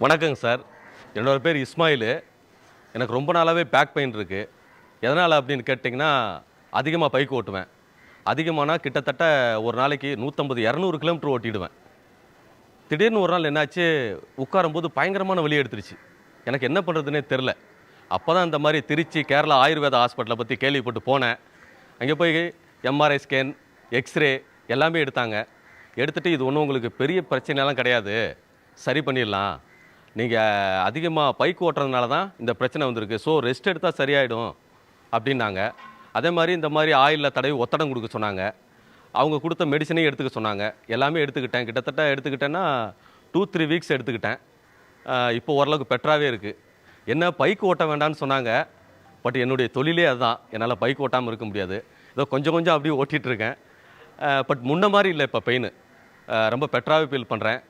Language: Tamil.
வணக்கங்க சார். என்னோட பேர் இஸ்மாயிலு. எனக்கு ரொம்ப நாளாவே பேக் பெயின் இருக்கு. எதனால அப்படின்னு கேட்டிங்கன்னா, அதிகமா பைக் ஓட்டுவேன். அதிகமானா கிட்டத்தட்ட ஒரு நாளைக்கு 150, 200 கிலோமீட்டர் ஓட்டிடுவேன். திடீர்னு ஒரு நாள் என்னாச்சு, உட்காரும்போது பயங்கரமான வலி எடுத்துருச்சு. எனக்கு என்ன பண்ணுறதுன்னே தெரில. அப்பதான் இந்த மாரி திருச்சி கேரளா ஆயுர்வேதா ஹாஸ்பிட்டல பத்தி கேள்விப்பட்டு போனேன். அங்கே போய் எம்ஆர்ஐ ஸ்கேன், எக்ஸ்ரே எல்லாமே எடுத்தாங்க. எடுத்துட்டு இது ஒண்ணும் உங்களுக்கு பெரிய பிரச்சனைலாம் கிடையாது. சரி பண்ணிடலாம். நீங்க அதிகமா பைக் ஓட்டுறதுனால தான் இந்த பிரச்சனை வந்திருக்கு. ஸோ ரெஸ்ட் எடுத்தா சரியாயிடும் அப்டின்னாங்க. அதே மாரி இந்த மாரி ஆயில்ல தடவி ஒத்தடம் குடுக்க சொன்னாங்க. அவங்க குடுத்த மெடிசினையும் எடுத்துக்க சொன்னாங்க. எல்லாமே எடுத்துக்கிட்டேன். கிட்டத்தட்ட எடுத்துக்கிட்டேன்னா 2, 3 வீக்ஸ் எடுத்துக்கிட்டேன். இப்போ ஓரளவுக்கு பெட்டராவே இருக்கு. என்ன பைக் ஓட்ட வேண்டான்னு சொன்னாங்க. பட் என்னுடைய தொழிலே அதுதான். என்னால பைக் ஓட்டாம இருக்க முடியாது. ஏதோ கொஞ்சம் கொஞ்சம் அப்படியே ஓட்டிட்டு இருக்கேன். பட் முன்ன மாரி இல்ல இப்ப பெயினு. ரொம்ப பெட்டராவே ஃபீல் பண்றேன்.